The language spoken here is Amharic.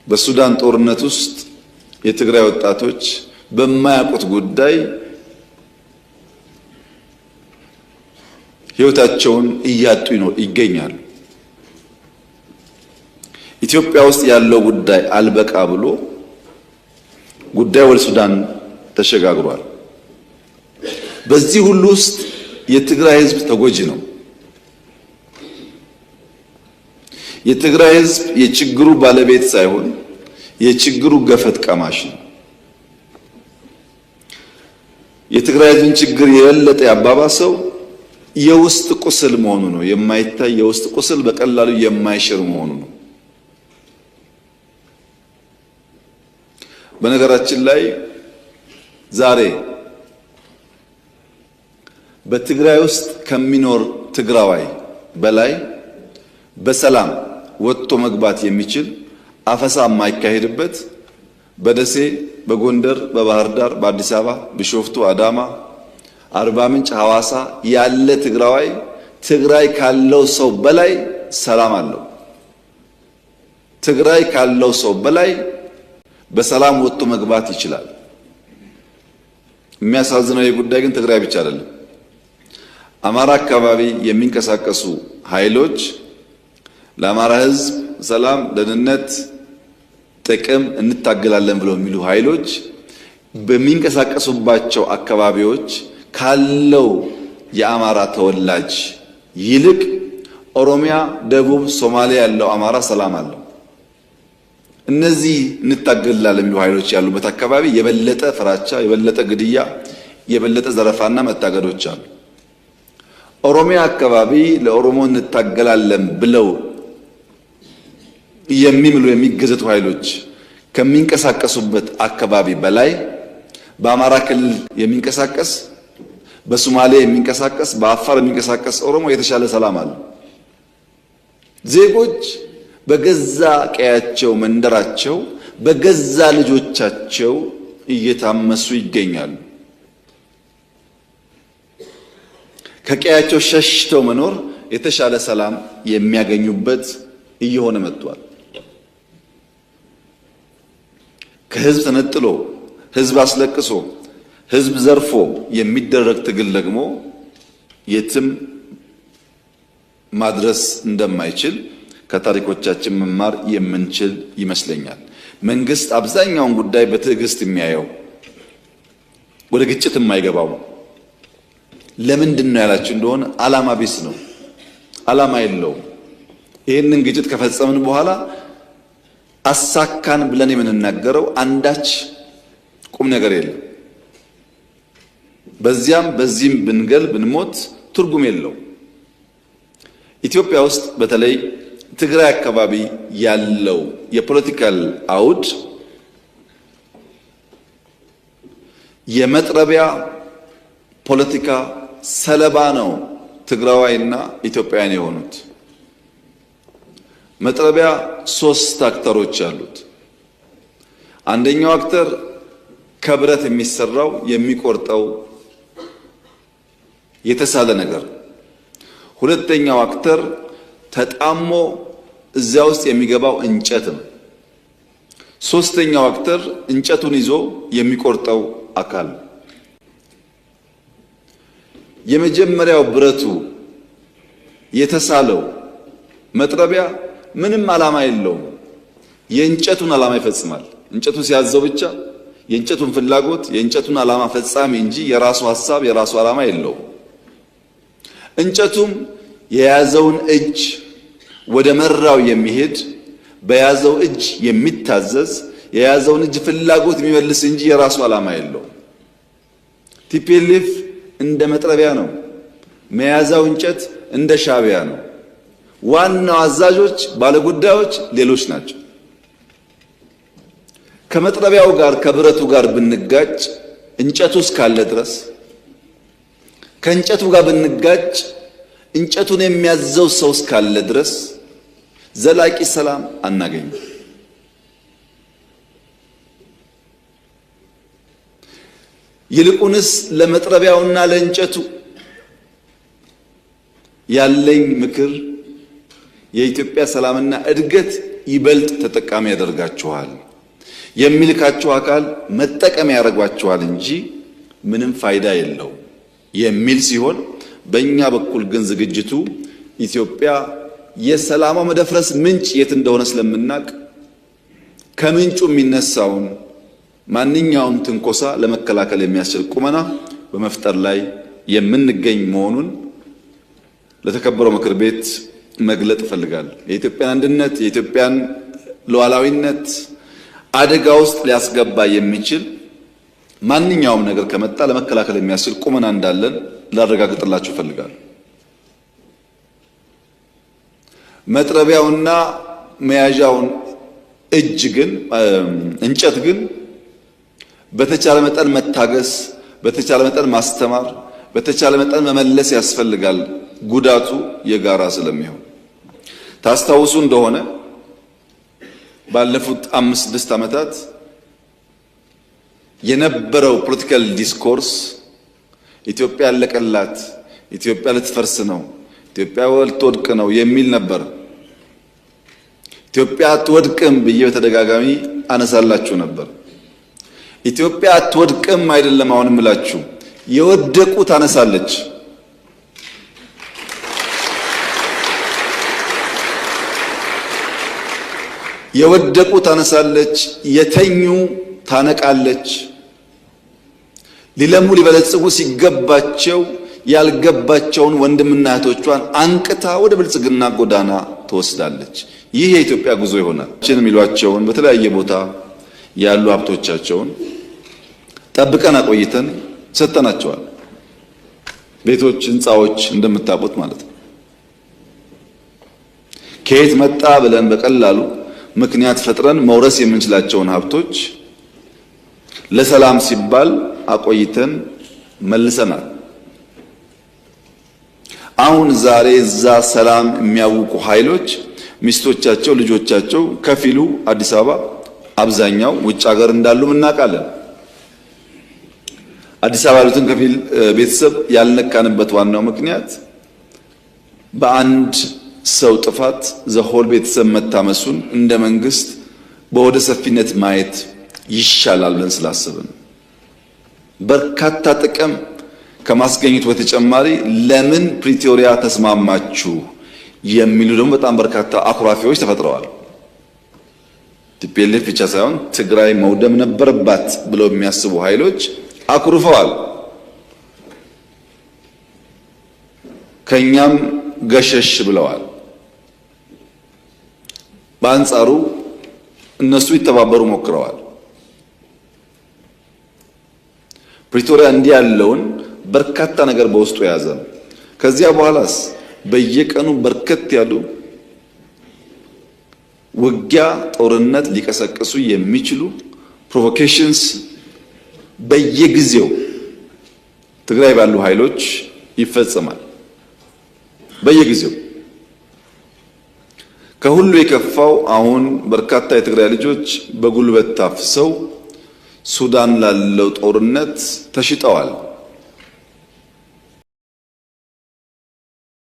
በሱዳን ጦርነት ውስጥ የትግራይ ወጣቶች በማያውቁት ጉዳይ ሕይወታቸውን እያጡ ይገኛሉ። ኢትዮጵያ ውስጥ ያለው ጉዳይ አልበቃ ብሎ ጉዳይ ወደ ሱዳን ተሸጋግሯል። በዚህ ሁሉ ውስጥ የትግራይ ሕዝብ ተጎጂ ነው። የትግራይ ሕዝብ የችግሩ ባለቤት ሳይሆን የችግሩ ገፈት ቀማሽ ነው። የትግራይ ሕዝብን ችግር የበለጠ ያባባሰው የውስጥ ቁስል መሆኑ ነው። የማይታይ የውስጥ ቁስል በቀላሉ የማይሽር መሆኑ ነው። በነገራችን ላይ ዛሬ በትግራይ ውስጥ ከሚኖር ትግራዋይ በላይ በሰላም ወጥቶ መግባት የሚችል አፈሳ የማይካሄድበት በደሴ፣ በጎንደር፣ በባህር ዳር፣ በአዲስ አበባ፣ ቢሾፍቱ፣ አዳማ፣ አርባ ምንጭ፣ ሐዋሳ ያለ ትግራዋይ ትግራይ ካለው ሰው በላይ ሰላም አለው። ትግራይ ካለው ሰው በላይ በሰላም ወጥቶ መግባት ይችላል። የሚያሳዝነው የጉዳይ ግን ትግራይ ብቻ አይደለም። አማራ አካባቢ የሚንቀሳቀሱ ኃይሎች ለአማራ ሕዝብ ሰላም፣ ደህንነት፣ ጥቅም እንታገላለን ብለው የሚሉ ኃይሎች በሚንቀሳቀሱባቸው አካባቢዎች ካለው የአማራ ተወላጅ ይልቅ ኦሮሚያ፣ ደቡብ፣ ሶማሊያ ያለው አማራ ሰላም አለው። እነዚህ እንታገላለን የሚሉ ኃይሎች ያሉበት አካባቢ የበለጠ ፍራቻ፣ የበለጠ ግድያ፣ የበለጠ ዘረፋና መታገዶች አሉ። ኦሮሚያ አካባቢ ለኦሮሞ እንታገላለን ብለው የሚምሉ የሚገዘቱ ኃይሎች ከሚንቀሳቀሱበት አካባቢ በላይ በአማራ ክልል የሚንቀሳቀስ፣ በሶማሌ የሚንቀሳቀስ፣ በአፋር የሚንቀሳቀስ ኦሮሞ የተሻለ ሰላም አለ። ዜጎች በገዛ ቀያቸው መንደራቸው በገዛ ልጆቻቸው እየታመሱ ይገኛሉ። ከቀያቸው ሸሽተው መኖር የተሻለ ሰላም የሚያገኙበት እየሆነ መጥቷል። ከህዝብ ተነጥሎ ህዝብ አስለቅሶ ህዝብ ዘርፎ የሚደረግ ትግል ደግሞ የትም ማድረስ እንደማይችል ከታሪኮቻችን መማር የምንችል ይመስለኛል። መንግስት አብዛኛውን ጉዳይ በትዕግስት የሚያየው ወደ ግጭት የማይገባው ለምንድን ነው ያላችሁ እንደሆነ ዓላማ ቢስ ነው። ዓላማ የለውም። ይህንን ግጭት ከፈጸምን በኋላ አሳካን ብለን የምንናገረው አንዳች ቁም ነገር የለም። በዚያም በዚህም ብንገል ብንሞት ትርጉም የለው። ኢትዮጵያ ውስጥ በተለይ ትግራይ አካባቢ ያለው የፖለቲካል አውድ የመጥረቢያ ፖለቲካ ሰለባ ነው። ትግራዋይና ኢትዮጵያውያን የሆኑት መጥረቢያ ሶስት አክተሮች አሉት። አንደኛው አክተር ከብረት የሚሰራው የሚቆርጠው የተሳለ ነገር፣ ሁለተኛው አክተር ተጣሞ እዚያ ውስጥ የሚገባው እንጨት ነው። ሶስተኛው አክተር እንጨቱን ይዞ የሚቆርጠው አካል። የመጀመሪያው ብረቱ የተሳለው መጥረቢያ ምንም ዓላማ የለውም። የእንጨቱን ዓላማ ይፈጽማል። እንጨቱ ሲያዘው ብቻ የእንጨቱን ፍላጎት የእንጨቱን ዓላማ ፈጻሚ እንጂ የራሱ ሐሳብ የራሱ ዓላማ የለውም። እንጨቱም የያዘውን እጅ ወደ መራው የሚሄድ በያዘው እጅ የሚታዘዝ የያዘውን እጅ ፍላጎት የሚመልስ እንጂ የራሱ ዓላማ የለውም። ቲፒኤልኤፍ እንደ መጥረቢያ ነው። መያዛው እንጨት እንደ ሻዕቢያ ነው። ዋናው አዛዦች ባለጉዳዮች ሌሎች ናቸው። ከመጥረቢያው ጋር ከብረቱ ጋር ብንጋጭ እንጨቱ እስካለ ድረስ ከእንጨቱ ጋር ብንጋጭ እንጨቱን የሚያዘው ሰው እስካለ ድረስ ዘላቂ ሰላም አናገኝም። ይልቁንስ ለመጥረቢያውና ለእንጨቱ ያለኝ ምክር የኢትዮጵያ ሰላምና እድገት ይበልጥ ተጠቃሚ ያደርጋችኋል፣ የሚልካችሁ አካል መጠቀሚያ ያደርጓችኋል እንጂ ምንም ፋይዳ የለው የሚል ሲሆን በእኛ በኩል ግን ዝግጅቱ ኢትዮጵያ የሰላሟ መደፍረስ ምንጭ የት እንደሆነ ስለምናቅ ከምንጩ የሚነሳውን ማንኛውም ትንኮሳ ለመከላከል የሚያስችል ቁመና በመፍጠር ላይ የምንገኝ መሆኑን ለተከበረው ምክር ቤት መግለጥ እፈልጋለሁ። የኢትዮጵያን አንድነት፣ የኢትዮጵያን ሉዓላዊነት አደጋ ውስጥ ሊያስገባ የሚችል ማንኛውም ነገር ከመጣ ለመከላከል የሚያስችል ቁመና እንዳለን ላረጋግጥላችሁ እፈልጋለሁ። መጥረቢያውና መያዣውን እንጨት ግን በተቻለ መጠን መታገስ፣ በተቻለ መጠን ማስተማር፣ በተቻለ መጠን መመለስ ያስፈልጋል። ጉዳቱ የጋራ ስለሚሆን ታስታውሱ እንደሆነ ባለፉት 5-6 ዓመታት የነበረው ፖለቲካል ዲስኮርስ ኢትዮጵያ ያለቀላት፣ ኢትዮጵያ ልትፈርስ ነው፣ ኢትዮጵያ ልትወድቅ ነው የሚል ነበር። ኢትዮጵያ አትወድቅም ብዬ በተደጋጋሚ አነሳላችሁ ነበር። ኢትዮጵያ አትወድቅም አይደለም አሁንም እላችሁ፣ የወደቁ ታነሳለች። የወደቁ ታነሳለች፣ የተኙ ታነቃለች። ሊለሙ ሊበለጽጉ ሲገባቸው ያልገባቸውን ወንድምና እህቶቿን አንቅታ ወደ ብልጽግና ጎዳና ትወስዳለች። ይህ የኢትዮጵያ ጉዞ ይሆናል። የሚሏቸውን በተለያየ ቦታ ያሉ ሀብቶቻቸውን ጠብቀን አቆይተን ሰጥተናቸዋል። ቤቶች፣ ህንፃዎች እንደምታውቁት ማለት ነው። ከየት መጣ ብለን በቀላሉ ምክንያት ፈጥረን መውረስ የምንችላቸውን ሀብቶች ለሰላም ሲባል አቆይተን መልሰናል። አሁን ዛሬ እዛ ሰላም የሚያውቁ ኃይሎች ሚስቶቻቸው፣ ልጆቻቸው ከፊሉ አዲስ አበባ፣ አብዛኛው ውጭ ሀገር እንዳሉ እናውቃለን። አዲስ አበባ ያሉትን ከፊል ቤተሰብ ያልነካንበት ዋናው ምክንያት በአንድ ሰው ጥፋት ዘሆል ቤተሰብ መታመሱን እንደ መንግስት በወደ ሰፊነት ማየት ይሻላል ብለን ስላሰብን በርካታ ጥቅም ከማስገኘቱ በተጨማሪ ለምን ፕሪቶሪያ ተስማማችሁ የሚሉ ደግሞ በጣም በርካታ አኩራፊዎች ተፈጥረዋል። ቲፒኤልኤፍ ብቻ ሳይሆን ትግራይ መውደም ነበረባት ብለው የሚያስቡ ኃይሎች አኩርፈዋል። ከኛም ገሸሽ ብለዋል። በአንጻሩ እነሱ ይተባበሩ ሞክረዋል። ፕሪቶሪያ እንዲህ ያለውን በርካታ ነገር በውስጡ የያዘ ነው። ከዚያ በኋላስ በየቀኑ በርከት ያሉ ውጊያ፣ ጦርነት ሊቀሰቅሱ የሚችሉ ፕሮቮኬሽንስ በየጊዜው ትግራይ ባሉ ኃይሎች ይፈጸማል። በየጊዜው ከሁሉ የከፋው አሁን በርካታ የትግራይ ልጆች በጉልበት ታፍሰው ሱዳን ላለው ጦርነት ተሽጠዋል።